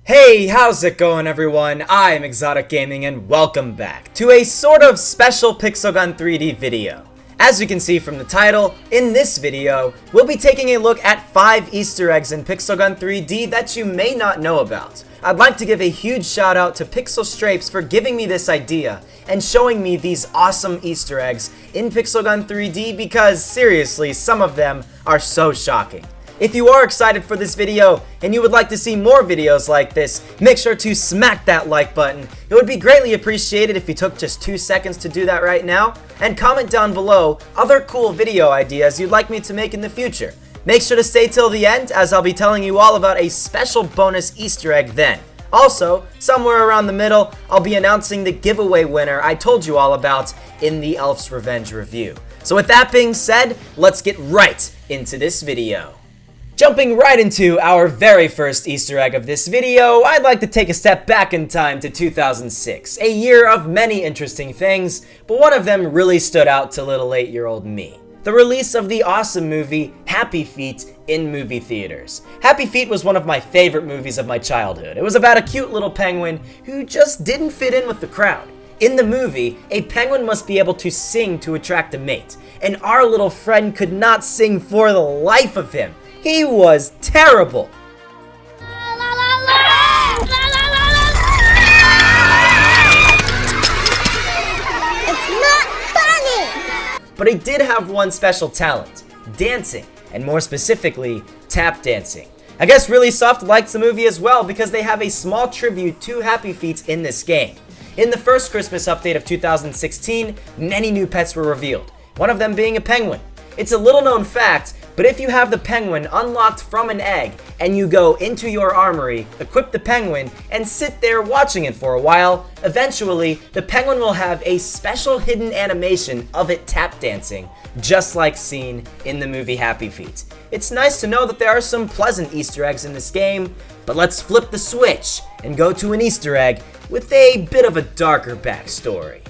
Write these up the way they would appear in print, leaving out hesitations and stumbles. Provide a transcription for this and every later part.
Hey, how's it going everyone? I'm ExxotikGaming and welcome back to a sort of special Pixelgun3D video. As you can see from the title, in this video, we'll be taking a look at 5 Easter eggs in Pixelgun3D that you may not know about. I'd like to give a huge shout out to PixelStrapes for giving me this idea and showing me these awesome Easter eggs in Pixelgun3D because seriously, some of them are so shocking. If you are excited for this video and you would like to see more videos like this, make sure to smack that like button. It would be greatly appreciated if you took just 2 seconds to do that right now, and comment down below other cool video ideas you'd like me to make in the future. Make sure to stay till the end as I'll be telling you all about a special bonus Easter egg then. Also, somewhere around the middle, I'll be announcing the giveaway winner I told you all about in the Elf's Revenge review. So with that being said, let's get right into this video. Jumping right into our very first Easter egg of this video, I'd like to take a step back in time to 2006, a year of many interesting things, but one of them really stood out to little 8-year-old me. The release of the awesome movie Happy Feet in movie theaters. Happy Feet was one of my favorite movies of my childhood. It was about a cute little penguin who just didn't fit in with the crowd. In the movie, a penguin must be able to sing to attract a mate, and our little friend could not sing for the life of him. He was terrible. It's not funny! But he did have one special talent, dancing, and more specifically, tap dancing. I guess Really Soft likes the movie as well because they have a small tribute to Happy Feet in this game. In the first Christmas update of 2016, many new pets were revealed, one of them being a penguin. It's a little known fact, but if you have the penguin unlocked from an egg and you go into your armory, equip the penguin, and sit there watching it for a while, eventually the penguin will have a special hidden animation of it tap dancing, just like seen in the movie Happy Feet. It's nice to know that there are some pleasant Easter eggs in this game, but let's flip the switch and go to an Easter egg with a bit of a darker backstory.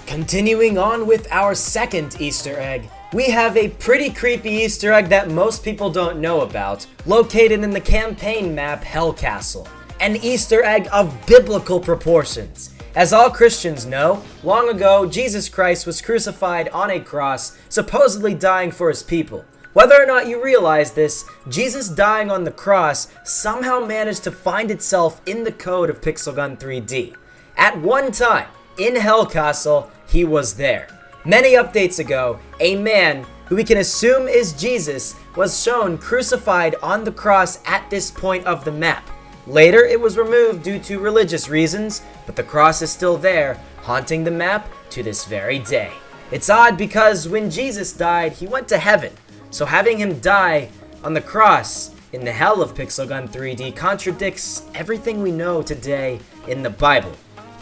Continuing on with our second Easter egg, we have a pretty creepy Easter egg that most people don't know about, located in the campaign map Hell Castle. An Easter egg of biblical proportions. As all Christians know, long ago, Jesus Christ was crucified on a cross, supposedly dying for his people. Whether or not you realize this, Jesus dying on the cross somehow managed to find itself in the code of Pixelgun3D. At one time, in Hell Castle, he was there. Many updates ago, a man, who we can assume is Jesus, was shown crucified on the cross at this point of the map. Later, it was removed due to religious reasons, but the cross is still there, haunting the map to this very day. It's odd because when Jesus died, he went to heaven, so having him die on the cross in the hell of Pixelgun3D contradicts everything we know today in the Bible.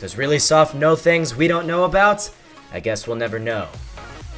Does Really Soft know things we don't know about? I guess we'll never know.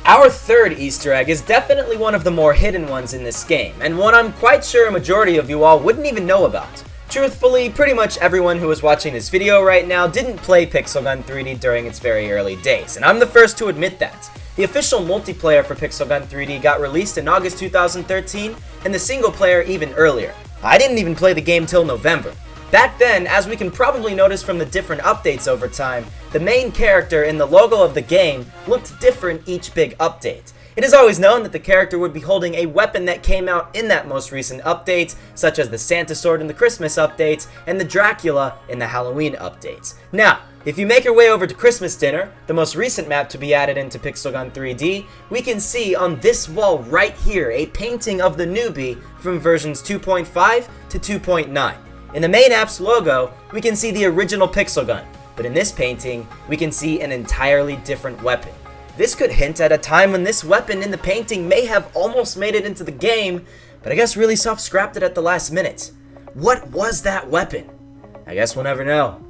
Our third Easter egg is definitely one of the more hidden ones in this game, and one I'm quite sure a majority of you all wouldn't even know about. Truthfully, pretty much everyone who is watching this video right now didn't play Pixelgun3D during its very early days, and I'm the first to admit that. The official multiplayer for Pixelgun3D got released in August 2013, and the single player even earlier. I didn't even play the game till November. Back then, as we can probably notice from the different updates over time, the main character and the logo of the game looked different each big update. It is always known that the character would be holding a weapon that came out in that most recent update, such as the Santa Sword in the Christmas update and the Dracula in the Halloween updates. Now, if you make your way over to Christmas Dinner, the most recent map to be added into Pixelgun3D, we can see on this wall right here a painting of the newbie from versions 2.5 to 2.9. In the main app's logo, we can see the original Pixelgun, but in this painting, we can see an entirely different weapon. This could hint at a time when this weapon in the painting may have almost made it into the game, but I guess Really Soft scrapped it at the last minute. What was that weapon? I guess we'll never know.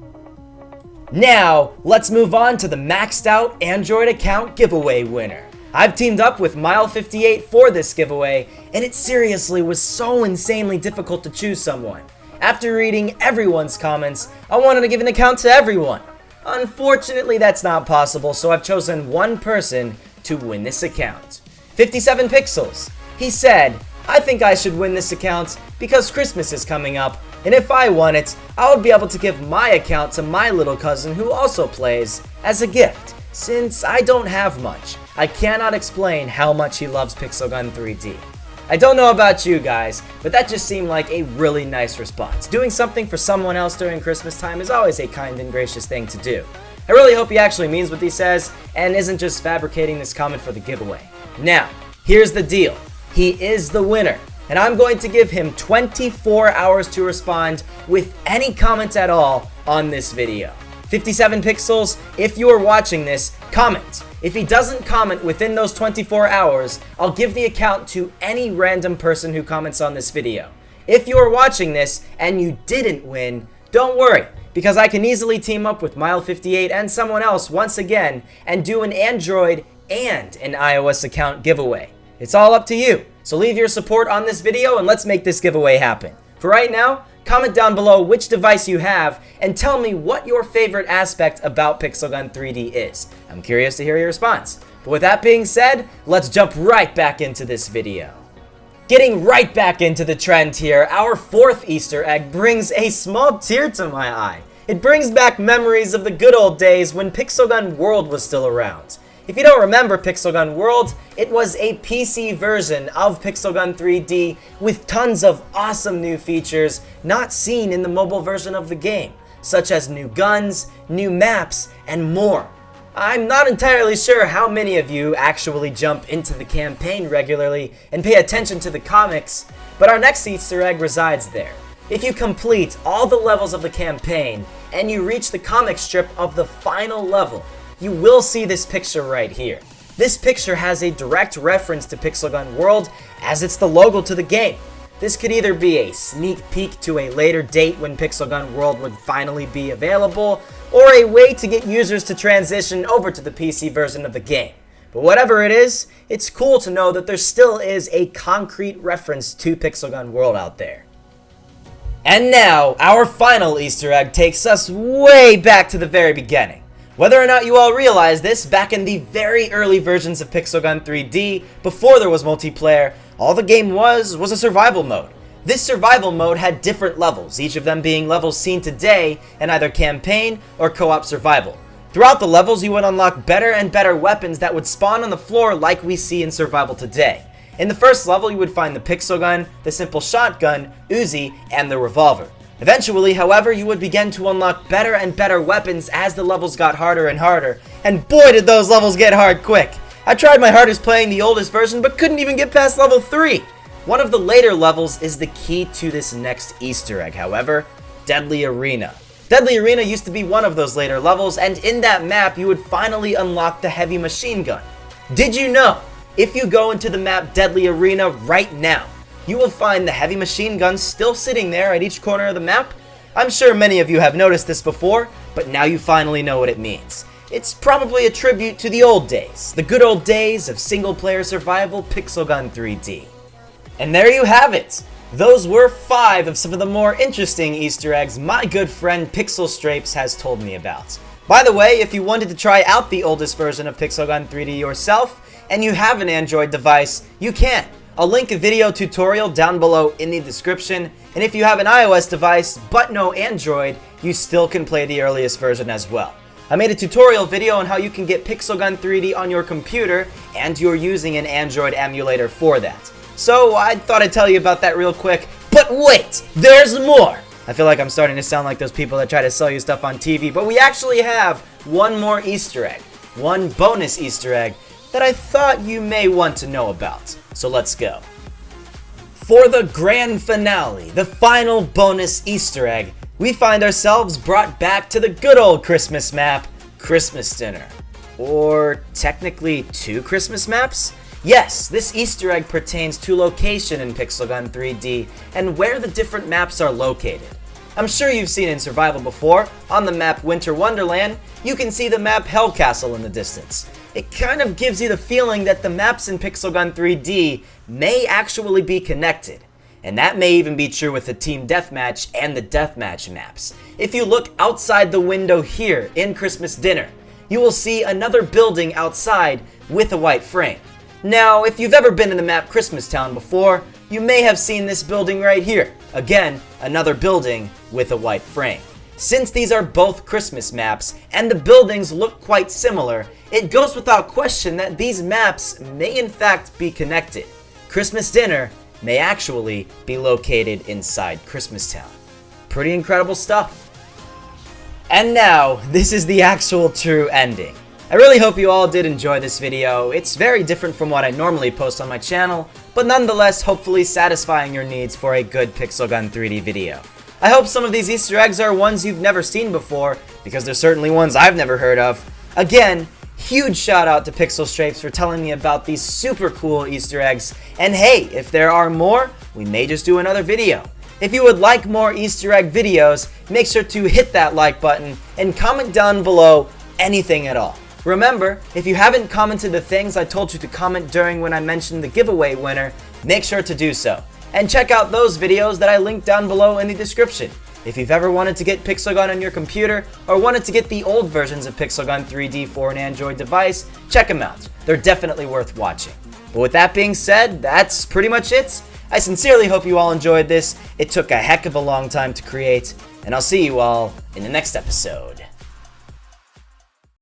Now, let's move on to the maxed out Android account giveaway winner. I've teamed up with Mile58 for this giveaway, and it seriously was so insanely difficult to choose someone. After reading everyone's comments, I wanted to give an account to everyone. Unfortunately, that's not possible, so I've chosen one person to win this account. 57 Pixels. He said, I think I should win this account because Christmas is coming up. And if I won it, I would be able to give my account to my little cousin who also plays as a gift. Since I don't have much, I cannot explain how much he loves Pixel Gun 3D. I don't know about you guys, but that just seemed like a really nice response. Doing something for someone else during Christmas time is always a kind and gracious thing to do. I really hope he actually means what he says and isn't just fabricating this comment for the giveaway. Now, here's the deal. He is the winner, and I'm going to give him 24 hours to respond with any comment at all on this video. 57 Pixels, if you are watching this, comment. If he doesn't comment within those 24 hours, I'll give the account to any random person who comments on this video. If you are watching this and you didn't win, don't worry, because I can easily team up with Mile58 and someone else once again and do an Android and an iOS account giveaway. It's all up to you, so leave your support on this video and let's make this giveaway happen. For right now, comment down below which device you have and tell me what your favorite aspect about Pixel Gun 3D is. I'm curious to hear your response. But with that being said, let's jump right back into this video. Getting right back into the trend here, our fourth Easter egg brings a small tear to my eye. It brings back memories of the good old days when Pixel Gun World was still around. If you don't remember Pixel Gun World, it was a PC version of Pixel Gun 3D with tons of awesome new features not seen in the mobile version of the game, such as new guns, new maps, and more. I'm not entirely sure how many of you actually jump into the campaign regularly and pay attention to the comics, but our next Easter egg resides there. If you complete all the levels of the campaign and you reach the comic strip of the final level, you will see this picture right here. This picture has a direct reference to Pixel Gun World as it's the logo to the game. This could either be a sneak peek to a later date when Pixel Gun World would finally be available, or a way to get users to transition over to the PC version of the game. But whatever it is, it's cool to know that there still is a concrete reference to Pixel Gun World out there. And now, our final Easter egg takes us way back to the very beginning. Whether or not you all realize this, back in the very early versions of Pixel Gun 3D, before there was multiplayer, all the game was a survival mode. This survival mode had different levels, each of them being levels seen today in either campaign or co-op survival. Throughout the levels, you would unlock better and better weapons that would spawn on the floor like we see in survival today. In the first level, you would find the pixel gun, the simple shotgun, Uzi, and the revolver. Eventually, however, you would begin to unlock better and better weapons as the levels got harder and harder, and boy did those levels get hard quick! I tried my hardest playing the oldest version, but couldn't even get past level 3! One of the later levels is the key to this next Easter egg, however, Deadly Arena. Deadly Arena used to be one of those later levels, and in that map you would finally unlock the heavy machine gun. Did you know, if you go into the map Deadly Arena right now, you will find the heavy machine gun still sitting there at each corner of the map? I'm sure many of you have noticed this before, but now you finally know what it means. It's probably a tribute to the old days, the good old days of single-player survival Pixel Gun 3D. And there you have it! Those were 5 of some of the more interesting Easter eggs my good friend Pixel Strapes has told me about. By the way, if you wanted to try out the oldest version of Pixel Gun 3D yourself, and you have an Android device, you can. I'll link a video tutorial down below in the description, and if you have an iOS device but no Android, you still can play the earliest version as well. I made a tutorial video on how you can get Pixel Gun 3D on your computer, and you're using an Android emulator for that. So I thought I'd tell you about that real quick, but wait, there's more! I feel like I'm starting to sound like those people that try to sell you stuff on TV, but we actually have one more Easter egg, one bonus Easter egg, that I thought you may want to know about. So let's go. For the grand finale, the final bonus Easter egg, we find ourselves brought back to the good old Christmas map, Christmas Dinner. Or technically 2 Christmas maps? Yes, this Easter egg pertains to location in Pixel Gun 3D and where the different maps are located. I'm sure you've seen in survival before, on the map Winter Wonderland, you can see the map Hell Castle in the distance. It kind of gives you the feeling that the maps in Pixel Gun 3D may actually be connected. And that may even be true with the Team Deathmatch and the Deathmatch maps. If you look outside the window here in Christmas Dinner, you will see another building outside with a white frame. Now, if you've ever been in the map Christmas Town before, you may have seen this building right here. Again, another building with a white frame. Since these are both Christmas maps, and the buildings look quite similar, it goes without question that these maps may in fact be connected. Christmas dinner may actually be located inside Christmastown. Pretty incredible stuff. And now, this is the actual true ending. I really hope you all did enjoy this video. It's very different from what I normally post on my channel, but nonetheless hopefully satisfying your needs for a good Pixel Gun 3D video. I hope some of these Easter eggs are ones you've never seen before, because they're certainly ones I've never heard of. Again, huge shout out to Pixel Strapes for telling me about these super cool Easter eggs, and hey, if there are more, we may just do another video. If you would like more Easter egg videos, make sure to hit that like button and comment down below anything at all. Remember, if you haven't commented the things I told you to comment during when I mentioned the giveaway winner, make sure to do so. And check out those videos that I linked down below in the description. If you've ever wanted to get Pixel Gun on your computer, or wanted to get the old versions of Pixel Gun 3D for an Android device, check them out. They're definitely worth watching. But with that being said, that's pretty much it. I sincerely hope you all enjoyed this. It took a heck of a long time to create, and I'll see you all in the next episode.